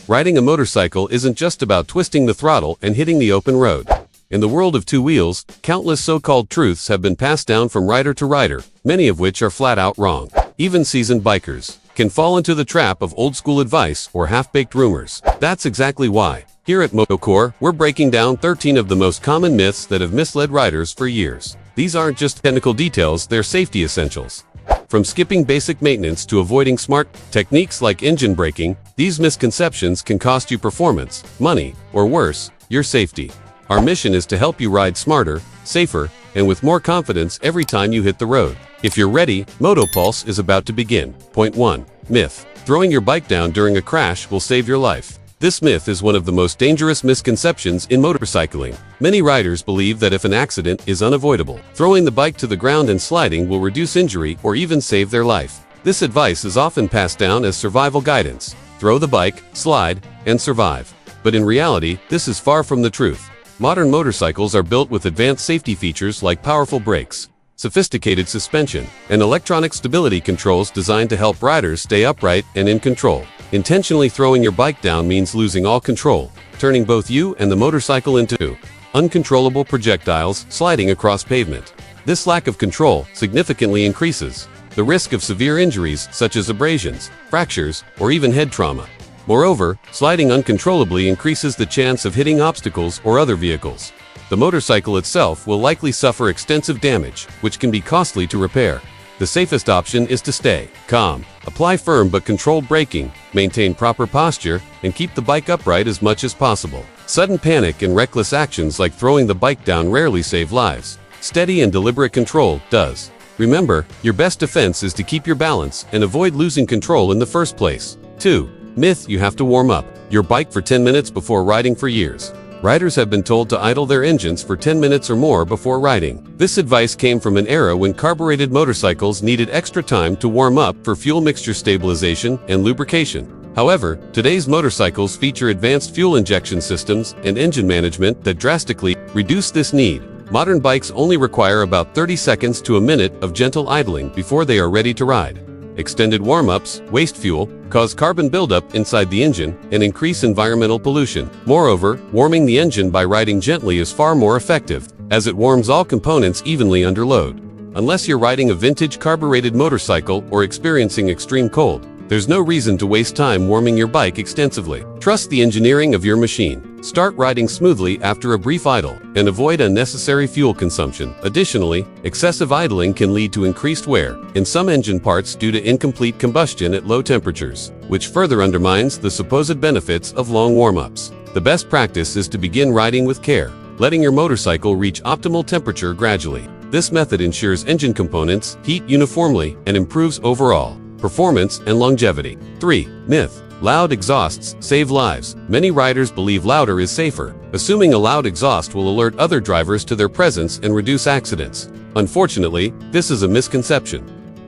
riding a motorcycle isn't just about twisting the throttle and hitting the open road. In the world of two wheels, countless so-called truths have been passed down from rider to rider, many of which are flat out wrong. Even seasoned bikers can fall into the trap of old-school advice or half-baked rumors. That's exactly why, here at Moto, we're breaking down 13 of the most common myths that have misled riders for years. These aren't just technical details, they're safety essentials. From skipping basic maintenance to avoiding smart techniques like engine braking, these misconceptions can cost you performance, money, or worse, your safety. Our mission is to help you ride smarter, safer, and with more confidence every time you hit the road. If you're ready, Moto Pulse is about to begin. Point 1. Myth: throwing your bike down during a crash will save your life. This myth is one of the most dangerous misconceptions in motorcycling. Many riders believe that if an accident is unavoidable, throwing the bike to the ground and sliding will reduce injury or even save their life. This advice is often passed down as survival guidance. Throw the bike, slide, and survive. But in reality, this is far from the truth. Modern motorcycles are built with advanced safety features like powerful brakes, sophisticated suspension, and electronic stability controls designed to help riders stay upright and in control. Intentionally throwing your bike down means losing all control, turning both you and the motorcycle into uncontrollable projectiles sliding across pavement. This lack of control significantly increases the risk of severe injuries such as abrasions, fractures, or even head trauma. Moreover, sliding uncontrollably increases the chance of hitting obstacles or other vehicles. The motorcycle itself will likely suffer extensive damage, which can be costly to repair. The safest option is to stay calm, apply firm but controlled braking, maintain proper posture, and keep the bike upright as much as possible. Sudden panic and reckless actions like throwing the bike down rarely save lives. Steady and deliberate control does. Remember, your best defense is to keep your balance and avoid losing control in the first place. 2. Myth: you have to warm up your bike for 10 minutes before riding. For years, riders have been told to idle their engines for 10 minutes or more before riding. This advice came from an era when carbureted motorcycles needed extra time to warm up for fuel mixture stabilization and lubrication. However, today's motorcycles feature advanced fuel injection systems and engine management that drastically reduce this need. Modern bikes only require about 30 seconds to a minute of gentle idling before they are ready to ride. Extended warm-ups waste fuel, cause carbon buildup inside the engine, and increase environmental pollution. Moreover, warming the engine by riding gently is far more effective, as it warms all components evenly under load. Unless you're riding a vintage carbureted motorcycle or experiencing extreme cold, there's no reason to waste time warming your bike extensively. Trust the engineering of your machine. Start riding smoothly after a brief idle, and avoid unnecessary fuel consumption. Additionally, excessive idling can lead to increased wear in some engine parts due to incomplete combustion at low temperatures, which further undermines the supposed benefits of long warm-ups. The best practice is to begin riding with care, letting your motorcycle reach optimal temperature gradually. This method ensures engine components heat uniformly and improves overall performance and longevity. 3. Myth: loud exhausts save lives. Many riders believe louder is safer, assuming a loud exhaust will alert other drivers to their presence and reduce accidents. Unfortunately, this is a misconception.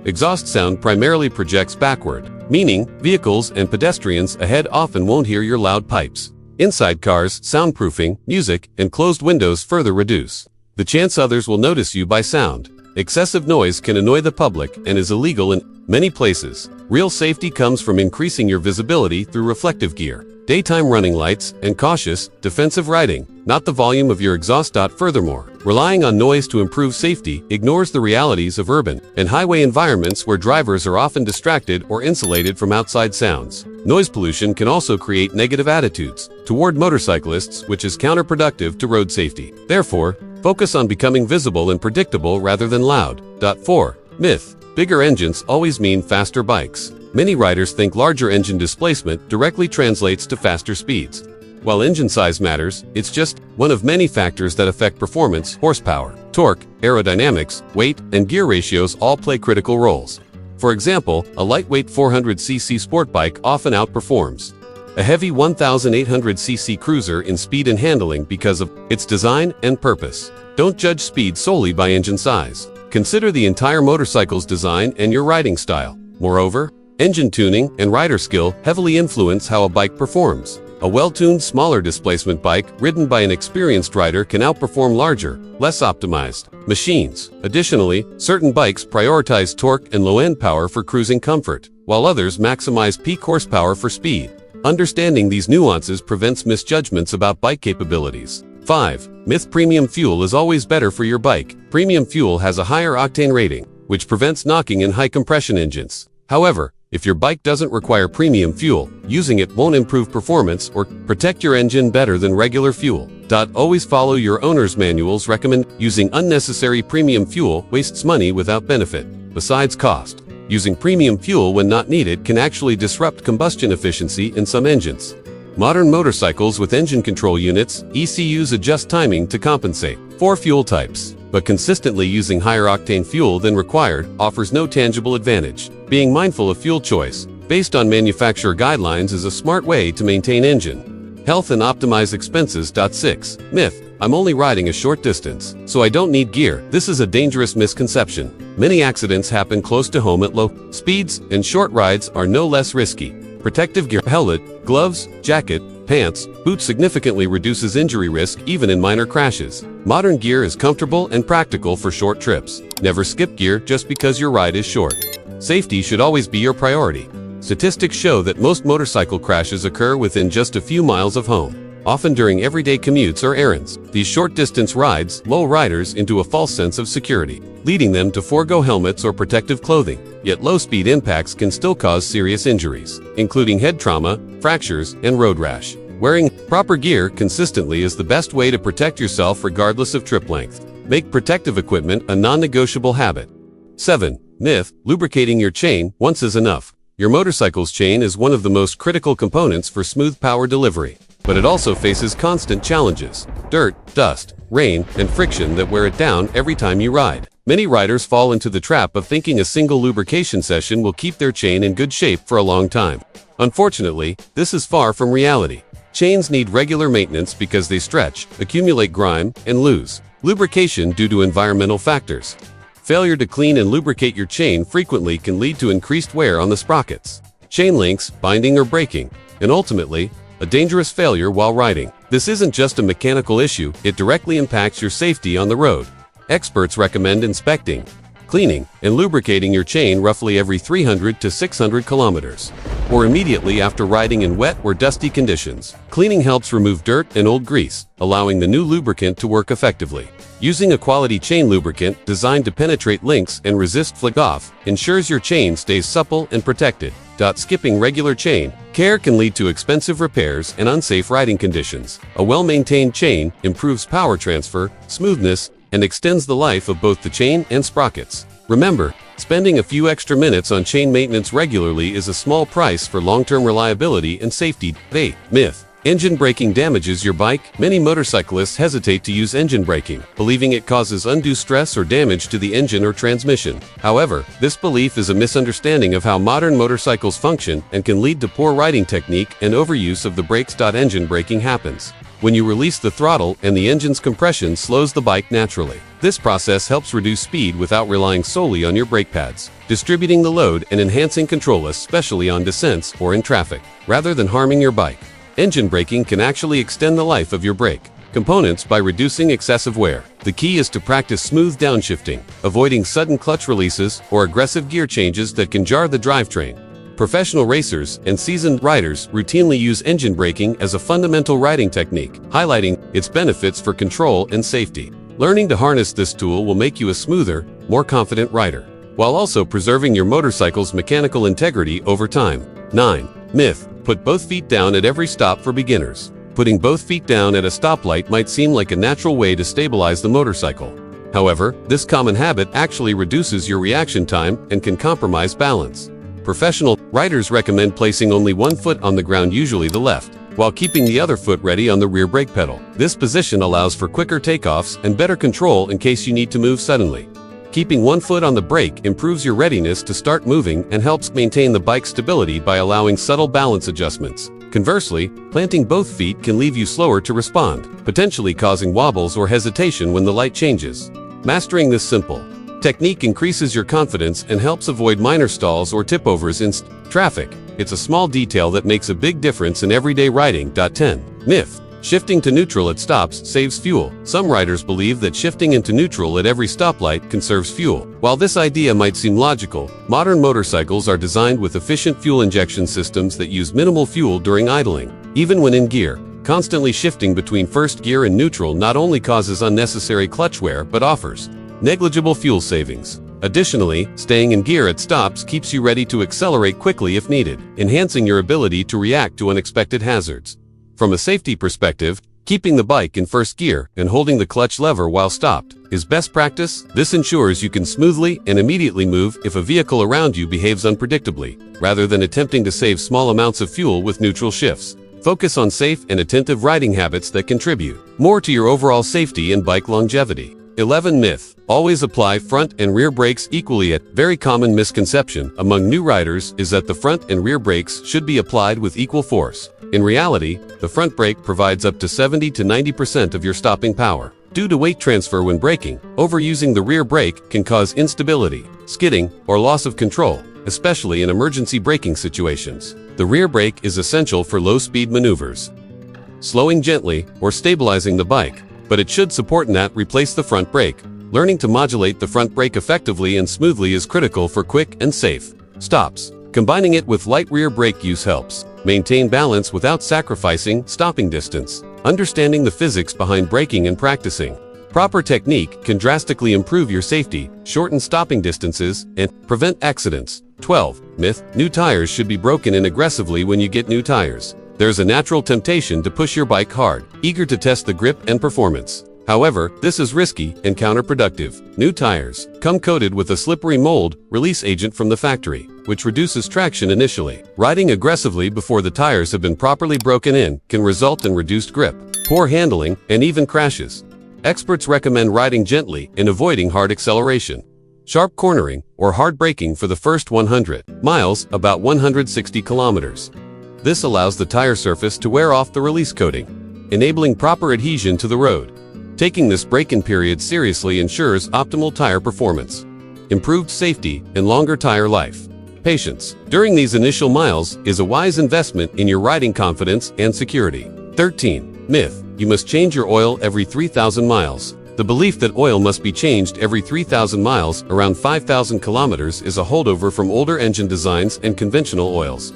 Exhaust sound primarily projects backward, meaning vehicles and pedestrians ahead often won't hear your loud pipes. Inside cars, soundproofing, music, and closed windows further reduce the chance others will notice you by sound. Excessive noise can annoy the public and is illegal in many places. Real safety comes from increasing your visibility through reflective gear, daytime running lights, and cautious, defensive riding, not the volume of your exhaust. Furthermore, relying on noise to improve safety ignores the realities of urban and highway environments where drivers are often distracted or insulated from outside sounds. Noise pollution can also create negative attitudes toward motorcyclists, which is counterproductive to road safety. Therefore, focus on becoming visible and predictable rather than loud. 4. Myth: bigger engines always mean faster bikes. Many riders think larger engine displacement directly translates to faster speeds. While engine size matters, it's just one of many factors that affect performance. Horsepower, torque, aerodynamics, weight, and gear ratios all play critical roles. For example, a lightweight 400cc sport bike often outperforms a heavy 1800cc cruiser in speed and handling because of its design and purpose. Don't judge speed solely by engine size. Consider the entire motorcycle's design and your riding style. Moreover, engine tuning and rider skill heavily influence how a bike performs. A well-tuned, smaller displacement bike ridden by an experienced rider can outperform larger, less optimized machines. Additionally, certain bikes prioritize torque and low-end power for cruising comfort, while others maximize peak horsepower for speed. Understanding these nuances prevents misjudgments about bike capabilities. 5. Myth: premium fuel is always better for your bike. Premium fuel has a higher octane rating, which prevents knocking in high-compression engines. However, if your bike doesn't require premium fuel, using it won't improve performance or protect your engine better than regular fuel. Always follow your owner's manuals. Recommend using unnecessary premium fuel wastes money without benefit. Besides cost, using premium fuel when not needed can actually disrupt combustion efficiency in some engines. Modern motorcycles with engine control units, ECUs, adjust timing to compensate for fuel types, but consistently using higher octane fuel than required offers no tangible advantage. Being mindful of fuel choice, based on manufacturer guidelines, is a smart way to maintain engine health and optimize expenses. 6. Myth: I'm only riding a short distance, so I don't need gear. This is a dangerous misconception. Many accidents happen close to home at low speeds, and short rides are no less risky. Protective gear, helmet, gloves, jacket, pants, boots significantly reduces injury risk even in minor crashes. Modern gear is comfortable and practical for short trips. Never skip gear just because your ride is short. Safety should always be your priority. Statistics show that most motorcycle crashes occur within just a few miles of home, often during everyday commutes or errands. These short-distance rides lull riders into a false sense of security, leading them to forego helmets or protective clothing. Yet low-speed impacts can still cause serious injuries, including head trauma, fractures, and road rash. Wearing proper gear consistently is the best way to protect yourself regardless of trip length. Make protective equipment a non-negotiable habit. 7. Myth: lubricating your chain once is enough. Your motorcycle's chain is one of the most critical components for smooth power delivery, but it also faces constant challenges: dirt, dust, rain, and friction that wear it down every time you ride. Many riders fall into the trap of thinking a single lubrication session will keep their chain in good shape for a long time. Unfortunately, this is far from reality. Chains need regular maintenance because they stretch, accumulate grime, and lose lubrication due to environmental factors. Failure to clean and lubricate your chain frequently can lead to increased wear on the sprockets, chain links, binding, or braking, and ultimately, a dangerous failure while riding. This isn't just a mechanical issue, it directly impacts your safety on the road. Experts recommend inspecting, cleaning, and lubricating your chain roughly every 300 to 600 kilometers, or immediately after riding in wet or dusty conditions. Cleaning helps remove dirt and old grease, allowing the new lubricant to work effectively. Using a quality chain lubricant designed to penetrate links and resist flick-off ensures your chain stays supple and protected. Skipping regular chain care can lead to expensive repairs and unsafe riding conditions. A well-maintained chain improves power transfer, smoothness, and extends the life of both the chain and sprockets. Remember, spending a few extra minutes on chain maintenance regularly is a small price for long-term reliability and safety. 8. Myth: engine braking damages your bike. Many motorcyclists hesitate to use engine braking, believing it causes undue stress or damage to the engine or transmission. However, this belief is a misunderstanding of how modern motorcycles function and can lead to poor riding technique and overuse of the brakes. Engine braking happens when you release the throttle and the engine's compression slows the bike naturally. This process helps reduce speed without relying solely on your brake pads, distributing the load and enhancing control, especially on descents or in traffic, rather than harming your bike. Engine braking can actually extend the life of your brake components by reducing excessive wear. The key is to practice smooth downshifting, avoiding sudden clutch releases or aggressive gear changes that can jar the drivetrain. Professional racers and seasoned riders routinely use engine braking as a fundamental riding technique, highlighting its benefits for control and safety. Learning to harness this tool will make you a smoother, more confident rider, while also preserving your motorcycle's mechanical integrity over time. 9. Myth: put both feet down at every stop for beginners. Putting both feet down at a stoplight might seem like a natural way to stabilize the motorcycle. However, this common habit actually reduces your reaction time and can compromise balance. Professional riders recommend placing only one foot on the ground, usually the left, while keeping the other foot ready on the rear brake pedal. This position allows for quicker takeoffs and better control in case you need to move suddenly. Keeping one foot on the brake improves your readiness to start moving and helps maintain the bike's stability by allowing subtle balance adjustments. Conversely, planting both feet can leave you slower to respond, potentially causing wobbles or hesitation when the light changes. Mastering this simple technique increases your confidence and helps avoid minor stalls or tip-overs in traffic. It's a small detail that makes a big difference in everyday riding. 10. Myth: Shifting to neutral at stops saves fuel. Some riders believe that shifting into neutral at every stoplight conserves fuel. While this idea might seem logical, modern motorcycles are designed with efficient fuel injection systems that use minimal fuel during idling. Even when in gear, constantly shifting between first gear and neutral not only causes unnecessary clutch wear but offers negligible fuel savings. Additionally, staying in gear at stops keeps you ready to accelerate quickly if needed, enhancing your ability to react to unexpected hazards. From a safety perspective, keeping the bike in first gear and holding the clutch lever while stopped is best practice. This ensures you can smoothly and immediately move if a vehicle around you behaves unpredictably, rather than attempting to save small amounts of fuel with neutral shifts. Focus on safe and attentive riding habits that contribute more to your overall safety and bike longevity. 11 Myth: always apply front and rear brakes equally. A very common misconception among new riders is that the front and rear brakes should be applied with equal force. In reality, the front brake provides up to 70 to 90% of your stopping power. Due to weight transfer when braking, overusing the rear brake can cause instability, skidding, or loss of control, especially in emergency braking situations. The rear brake is essential for low-speed maneuvers, slowing gently, or stabilizing the bike, but it should support and not replace the front brake. Learning to modulate the front brake effectively and smoothly is critical for quick and safe stops. Combining it with light rear brake use helps maintain balance without sacrificing stopping distance. Understanding the physics behind braking and practicing proper technique can drastically improve your safety, shorten stopping distances, and prevent accidents. 12 Myth: new tires should be broken in aggressively. When you get new tires, there's a natural temptation to push your bike hard, eager to test the grip and performance. However, this is risky and counterproductive. New tires come coated with a slippery mold release agent from the factory, which reduces traction initially. Riding aggressively before the tires have been properly broken in can result in reduced grip, poor handling, and even crashes. Experts recommend riding gently and avoiding hard acceleration, sharp cornering, or hard braking for the first 100 miles, about 160 kilometers. This allows the tire surface to wear off the release coating, enabling proper adhesion to the road. Taking this break-in period seriously ensures optimal tire performance, improved safety, and longer tire life. Patience during these initial miles is a wise investment in your riding confidence and security. 13 Myth: you must change your oil every 3,000 miles. The belief that oil must be changed every 3,000 miles, around 5,000 kilometers, is a holdover from older engine designs and conventional oils.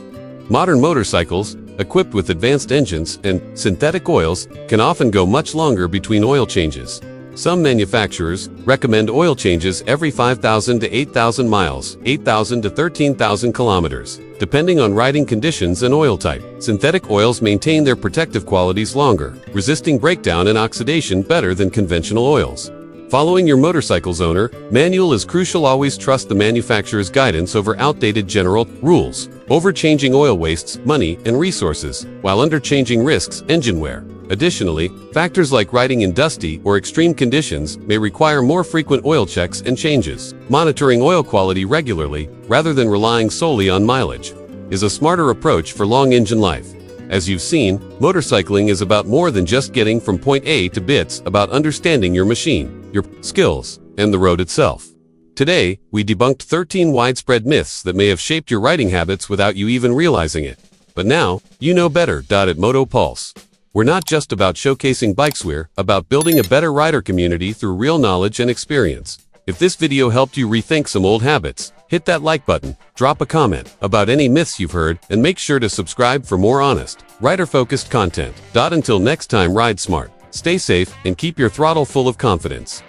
Modern motorcycles, equipped with advanced engines and synthetic oils, can often go much longer between oil changes. Some manufacturers recommend oil changes every 5,000 to 8,000 miles, 8,000 to 13,000 kilometers, depending on riding conditions and oil type. Synthetic oils maintain their protective qualities longer, resisting breakdown and oxidation better than conventional oils. Following your motorcycle's owner manual is crucial. Always trust the manufacturer's guidance over outdated general rules. Overchanging oil wastes money and resources, while underchanging risks engine wear. Additionally, factors like riding in dusty or extreme conditions may require more frequent oil checks and changes. Monitoring oil quality regularly, rather than relying solely on mileage, is a smarter approach for long engine life. As you've seen, motorcycling is about more than just getting from point A to B. It's about understanding your machine, your skills, and the road itself. Today, we debunked 13 widespread myths that may have shaped your riding habits without you even realizing it. But now, you know better. At Moto Pulse, we're not just about showcasing bikes, we're about building a better rider community through real knowledge and experience. If this video helped you rethink some old habits, hit that like button, drop a comment about any myths you've heard, and make sure to subscribe for more honest, rider-focused content. Until next time, ride smart, stay safe, and keep your throttle full of confidence.